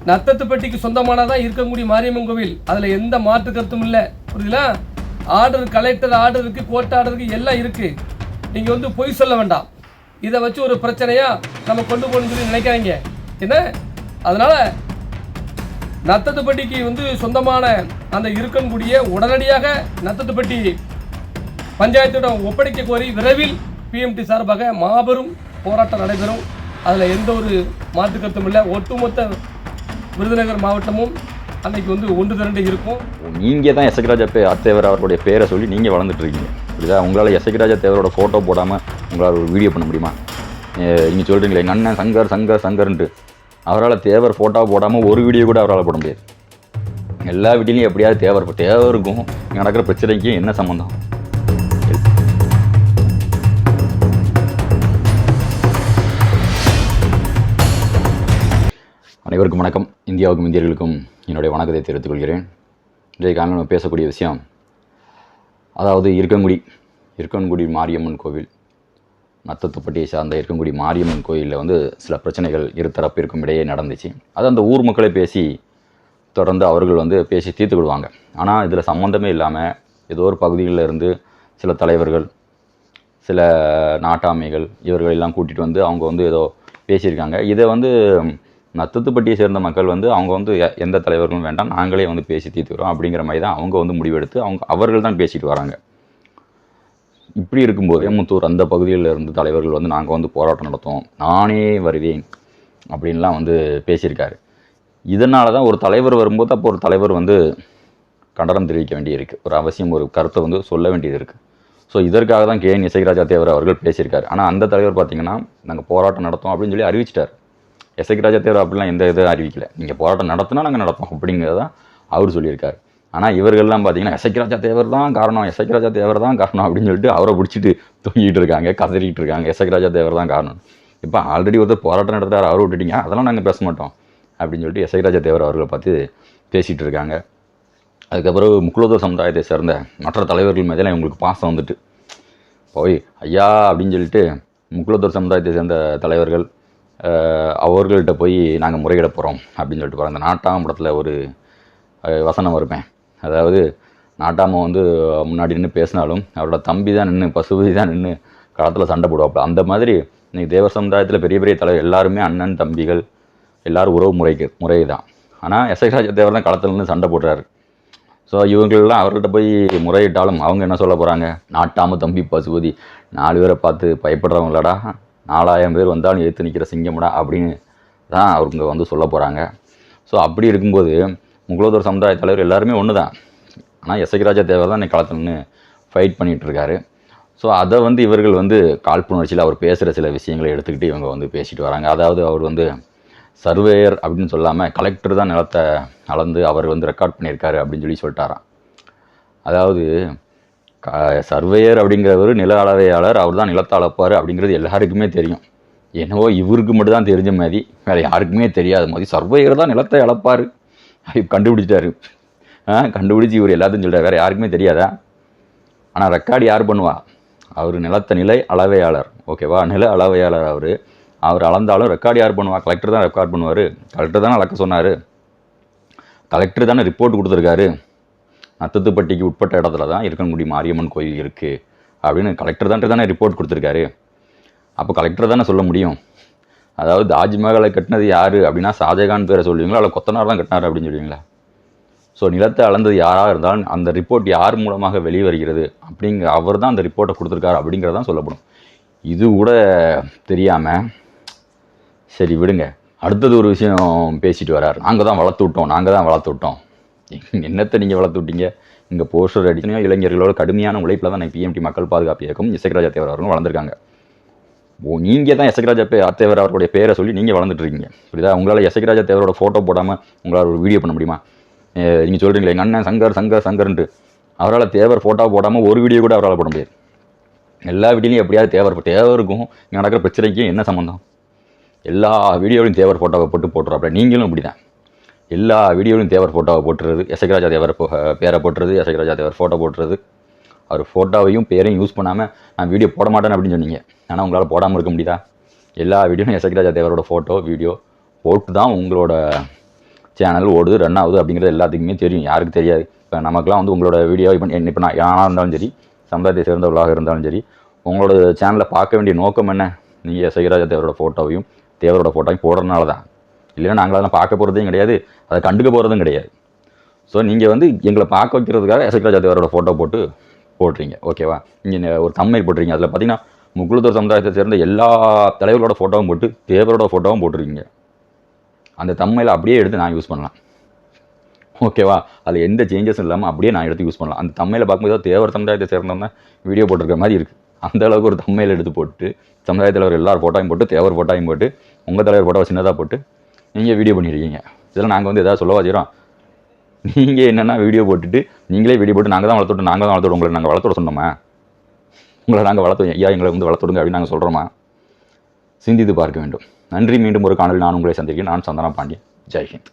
நத்தத்துப்பட்டிக்கு சொந்தமானதான் இருக்கக்கூடிய மாரியம்மன் கோவில். அதில் எந்த மாற்று கருத்தும் இல்லை. புரியுதுங்களா? ஆர்டர், கலெக்டர் ஆர்டர் இருக்குது, கோர்ட் ஆர்டர் இருக்குது, எல்லாம் இருக்குது. நீங்கள் வந்து பொய் சொல்ல வேண்டாம். இதை வச்சு ஒரு பிரச்சனையாக நம்ம கொண்டு போகணும்னு சொல்லி நினைக்காதீங்க. என்ன, அதனால் நத்தத்துப்பட்டிக்கு வந்து சொந்தமான அந்த இருக்கன்குடியை உடனடியாக நத்தத்துப்பட்டி பஞ்சாயத்திடம் ஒப்படைக்க கோரி விரைவில் பிஎம்டி சார்பாக மாபெரும் போராட்டம் நடைபெறும். அதில் எந்த ஒரு மாற்று கருத்தும் இல்லை. ஒட்டுமொத்த விருதுநகர் மாவட்டமும் அன்னைக்கு வந்து ஒன்று திரண்டு இருக்கும். நீங்கள் தான் எஸ்எக் ராஜா தேவர் அவருடைய பேரை சொல்லி நீங்கள் வளர்ந்துட்டு இருக்கீங்க. புரியுதா? உங்களால் எஸ்எக் ராஜா தேவரோட ஃபோட்டோ போடாமல் உங்களால் ஒரு வீடியோ பண்ண முடியுமா? நீங்கள் சொல்கிறீங்களே எங்கள் அண்ணன் சங்கர் சங்கர் சங்கர்ன்ட்டு, அவரால் தேவர் ஃபோட்டோ போடாமல் ஒரு வீடியோ கூட அவரால் போட முடியாது. எல்லா வீட்டிலையும் எப்படியாவது தேவருக்கும் நடக்கிற பிரச்சனைக்கும் என்ன சம்மந்தம்? அனைவருக்கும் வணக்கம். இந்தியாவுக்கும் இந்தியர்களுக்கும் என்னுடைய வணக்கத்தை தெரிவித்துக் கொள்கிறேன். இன்றைக்கு நம்ம பேசக்கூடிய விஷயம், அதாவது இருக்கன்குடி மாரியம்மன் கோவில், நத்தத்துப்பட்டியை சார்ந்த இருக்கன்குடி மாரியம்மன் கோயிலில் வந்து சில பிரச்சனைகள் இரு தரப்பிற்கும் இடையே நடந்துச்சு. அது அந்த ஊர் மக்களை பேசி தொடர்ந்து அவர்கள் வந்து பேசி தீர்த்துக்கிடுவாங்க. ஆனால் இதில் சம்மந்தமே இல்லாமல் ஏதோ ஒரு பகுதிகளில் இருந்து சில தலைவர்கள், சில நாட்டாமைகள் இவர்கள் எல்லாம் கூட்டிகிட்டு வந்து அவங்க வந்து ஏதோ பேசியிருக்காங்க. இதை வந்து நத்தத்துப்பட்டியை சேர்ந்த மக்கள் வந்து அவங்க வந்து எந்த தலைவர்களும் வேண்டாம், நாங்களே வந்து பேசி தீர்த்துக்கிறோம் அப்படிங்கிற மாதிரி தான் அவங்க வந்து முடிவெடுத்து அவர்கள் தான் பேசிட்டு வராங்க. இப்படி இருக்கும்போது முத்தூர் அந்த பகுதியில் இருந்து தலைவர்கள் வந்து நாங்கள் வந்து போராட்டம் நடத்துவோம், நானே வருவேன் அப்படின்லாம் வந்து பேசியிருக்காரு. இதனால தான் ஒரு தலைவர் வரும்போது அப்போ ஒரு தலைவர் வந்து கண்டனம் தெரிவிக்க வேண்டியிருக்கு, ஒரு அவசியம், ஒரு கருத்தை வந்து சொல்ல வேண்டியது இருக்குது. ஸோ இதற்காக தான் KN எஸ்ஐ ராஜா தேவர் அவர்கள் பேசியிருக்காரு. ஆனால் அந்த தலைவர் பார்த்திங்கன்னா நாங்கள் போராட்டம் நடத்தோம் அப்படின்னு சொல்லி அறிவிச்சிட்டார். எஸ்ஐ ராஜா தேவர் அப்படிலாம் எந்த இதை அறிவிக்கலை. நீங்கள் போராட்டம் நடத்தினா நாங்கள் நடத்தோம் அப்படிங்கிறதான் அவர் சொல்லியிருக்காரு. ஆனால் இவர்கள்லாம் பார்த்தீங்கன்னா எஸ்ஐ ராஜா தேவர் தான் காரணம், எஸ்ஐ ராஜா தேவர் தான் காரணம் அப்படின்னு சொல்லிட்டு அவரை பிடிச்சிட்டு தூங்கிட்டு இருக்காங்க, கதறிக்கிட்டு இருக்காங்க. எஸ்ஐ ராஜா தேவர் தான் காரணம். இப்போ ஆல்ரெடி ஒருத்தர் போராட்டம் நடத்துகிறார், அவரை விட்டுட்டீங்க, அதெல்லாம் நாங்கள் பேச மாட்டோம் அப்படின்னு சொல்லிட்டு எஸ்ஐ ராஜா தேவர் அவர்களை பார்த்து பேசிகிட்டு இருக்காங்க. அதுக்கப்புறம் முக்குலத்தூர் சமுதாயத்தை சேர்ந்த மற்ற தலைவர்கள் மேலே உங்களுக்கு பாசம் வந்துட்டு போய் ஐயா அப்படின்னு சொல்லிட்டு முக்குலத்தூர் சமுதாயத்தை சேர்ந்த தலைவர்கள் அவர்கள்ட்ட போய் நாங்கள் முறையிட போகிறோம் அப்படின்னு சொல்லிட்டு போகிறோம். அந்த நாட்டாமடத்தில் ஒரு வசனம் வருப்பேன், அதாவது நாட்டாம வந்து முன்னாடி நின்று பேசினாலும் அவரோட தம்பி தான் நின்று, பசுபதி தான் நின்று களத்தில் சண்டை போடுவாப்புல. அந்த மாதிரி இன்றைக்கி தேவர் சமுதாயத்தில் பெரிய பெரிய தலைவர் எல்லாருமே அண்ணன் தம்பிகள், எல்லோரும் உறவு முறை தான். ஆனால் எஸ்ஐ ராஜா தேவர் தான் களத்தில் நின்று சண்டை போடுறாரு. ஸோ இவங்களெல்லாம் அவர்கள்ட்ட போய் முறையிட்டாலும் அவங்க என்ன சொல்ல போகிறாங்க, நாட்டாம தம்பி பசுபதி 4 பேரை பார்த்து பயப்படுறவங்களாடா, 4000 பேர் வந்தாலும் எடுத்து நிற்கிற சிங்கம்டா அப்படின்னு தான் அவங்க வந்து சொல்ல போகிறாங்க. ஸோ அப்படி இருக்கும்போது முக்குலத்தூர் சமுதாய தலைவர் எல்லாருமே ஒன்று தான். ஆனால் எஸ்ஐ ராஜா தேவர் தான் இன்னைக்கு களத்தில் நின்று ஃபைட் பண்ணிகிட்ருக்காரு. ஸோ அதை வந்து இவர்கள் வந்து காழ்ப்புணர்ச்சியில் அவர் பேசுகிற சில விஷயங்களை எடுத்துக்கிட்டு இவங்க வந்து பேசிட்டு வராங்க. அதாவது அவர் வந்து சர்வேயர் அப்படின்னு சொல்லாமல் கலெக்டர் தான் நிலத்தை அளந்து அவர் வந்து ரெக்கார்ட் பண்ணியிருக்காரு அப்படின்னு சொல்லிட்டாராம். அதாவது சர்வேயர் அப்படிங்கிறவர் நில அளவையாளர், அவர் தான் நிலத்தை அளப்பார் அப்படிங்கிறது எல்லாருக்குமே தெரியும். என்னவோ இவருக்கு மட்டும் தான் தெரிஞ்ச மாதிரி, வேறு யாருக்குமே தெரியாத மாதிரி சர்வேயர் தான் நிலத்தை அளப்பார் கண்டுபிடிச்சிட்டாரு. கண்டுபிடிச்சி இவர் எல்லாத்தையும் சொல்கிறார், வேறு யாருக்குமே தெரியாதா? ஆனால் ரெக்கார்டு யார் பண்ணுவா? அவர் நில அளவையாளர், ஓகேவா? நில அளவையாளர் அவர் அளந்தாலும் ரெக்கார்டு யார் பண்ணுவா? கலெக்டர் தான் ரெக்கார்ட் பண்ணுவார். கலெக்டர் தானே அளக்க சொன்னார், கலெக்டர் தானே ரிப்போர்ட் கொடுத்துருக்காரு. நத்தத்துப்பட்டிக்கு உட்பட்ட இடத்துல தான் இருக்கன்குடி மாரியம்மன் கோயில் இருக்குது அப்படின்னு கலெக்டர் தானே ரிப்போர்ட் கொடுத்துருக்காரு. அப்போ கலெக்டர் தானே சொல்ல முடியும். அதாவது தாஜ்மஹாலை கட்டினது யார் அப்படின்னா ஷாஜகான் பேரை சொல்லுவீங்களா, இல்லை கொத்தனார் தான் கட்டினார் அப்படின்னு சொல்லுவீங்களா? ஸோ நிலத்தை அளந்தது யாராக இருந்தாலும் அந்த ரிப்போர்ட் யார் மூலமாக வெளிவருகிறது அவர் தான் அந்த ரிப்போர்ட்டை கொடுத்துருக்காரு அப்படிங்கிறதான் சொல்லப்படும். இது கூட தெரியாமல் சரி விடுங்க, அடுத்தது ஒரு விஷயம் பேசிட்டு வரார். நாங்கள் தான் வளர்த்து விட்டோம். என்னத்தை நீங்கள் வளர்த்து விட்டீங்க? இங்கே போஸ்டர் அடிச்சனையோ இளைஞர்களோட கடுமையான உழைப்பில் தான் PMT மக்கள் பாதுகாப்பு இயக்கம் எஸ்ஐ ராஜா தேவர் அவர்களும் வளர்ந்துருக்காங்க. நீங்கள் தான் எஸ்ஐ ராஜா தேவர் அவருடைய பேரை சொல்லி நீங்கள் வளர்ந்துட்டு இருக்கீங்க. புரியுதா? உங்களால் எஸ்ஐ ராஜா தேவரோட ஃபோட்டோ போடாமல் உங்களால் ஒரு வீடியோ பண்ண முடியுமா? நீங்கள் சொல்கிறீங்களே எங்கள் அண்ணன் சங்கர் சங்கர் சங்கர்ன்ட்டு, அவரால் தேவர் ஃபோட்டோ போடாமல் ஒரு வீடியோ கூட அவரால் போட முடியாது. எல்லா வீடியோலையும் எப்படியாவது தேவருக்கும் நடக்கிற பிரச்சனைக்கும் என்ன சம்மந்தம்? எல்லா வீடியோவிலையும் தேவர் ஃபோட்டோவை போட்டுறாப்புல. நீங்களும் இப்படி தான் எல்லா வீடியோவிலையும் தேவர் ஃபோட்டோவை போட்டுறது, எஸ்ஐ ராஜா தேவர் பேரை போட்டுறது, எஸ்ஐ ராஜா தேவர் ஃபோட்டோ போட்டுறது. அவர் ஃபோட்டோவையும் பேரையும் யூஸ் பண்ணாமல் நான் வீடியோ போட மாட்டேன்னு அப்படின்னு சொன்னீங்க. ஆனால் உங்களால் போடாமல் இருக்க முடியுதா? எல்லா வீடியோவும் எஸ்ஐ ராஜா தேவரோட ஃபோட்டோ வீடியோ போட்டு தான் உங்களோட சேனல் ஓடுது, ரன் ஆகுது அப்படிங்கிறது எல்லாத்துக்குமே தெரியும். யாருக்கு தெரியாது? இப்போ நமக்குலாம் வந்து உங்களோட வீடியோ இப்போ நான் யாராக இருந்தாலும் சரி, சமுதாயத்தை சேர்ந்தவர்களாக இருந்தாலும் சரி, உங்களோட சேனலை பார்க்க வேண்டிய நோக்கம் என்ன? நீங்கள் சைராஜா தேவரோட ஃபோட்டோவையும் தேவரோட ஃபோட்டோவையும் போடுறதுனால தான். இல்லைன்னா நாங்கள் அதெல்லாம் பார்க்க போகிறதையும் கிடையாது, அதை கண்டுக்க போகிறதும் கிடையாது. ஸோ நீங்கள் வந்து எங்களை பார்க்க வைக்கிறதுக்காக சைராஜா தேவரோட ஃபோட்டோ போட்டுறீங்க. ஓகேவா? நீங்கள் ஒரு தம்ப்நெயில் போட்டுறீங்க. அதில் பார்த்தீங்கன்னா முக்குளத்தூர் சமுதாயத்தை சேர்ந்த எல்லா தலைவர்களோட ஃபோட்டோவும் போட்டு தேவரோட ஃபோட்டோவும் போட்டிருக்கீங்க. அந்த தம்ப்நெயிலை அப்படியே எடுத்து நான் யூஸ் பண்ணலாம். ஓகேவா? அதில் எந்த சேஞ்சஸும் இல்லாமல் அப்படியே நான் எடுத்து யூஸ் பண்ணலாம். அந்த தம்ப்நெயிலை பார்க்கும்போது தேவர் சமுதாயத்தை சேர்ந்தவங்க வீடியோ போட்டிருக்கிற மாதிரி இருக்குது. அந்த அளவுக்கு ஒரு தம்ப்நெயில் எடுத்து போட்டு சமுதாய தலைவர் எல்லார் ஃபோட்டோவையும் போட்டு தேவர் ஃபோட்டோவையும் போட்டு உங்கள் தலைவர் ஃபோட்டோவை சின்னதாக போட்டு நீங்கள் வீடியோ பண்ணியிருக்கீங்க. இதெல்லாம் நாங்கள் வந்து எதாவது சொல்லவா செய்கிறோம்? நீங்கள் என்னென்னா வீடியோ போட்டுட்டு நீங்களே வீடியோ போட்டு நாங்கள் தான் வளர்த்துட்டு உங்களை நாங்கள் வளர்த்துட சொன்னோமா? உங்களை நாங்கள் வளர்த்துவோம், ஐயா எங்களை வந்து வளர்த்துடுங்க அப்படின்னு நாங்கள் சொல்கிறோமா? சிந்தித்து பார்க்க வேண்டும். நன்றி. மீண்டும் ஒரு காணொலியில் நான் உங்களை சந்திக்கிறேன். நான் சந்தனா பாண்டியன். ஜெய்ஹிந்த்.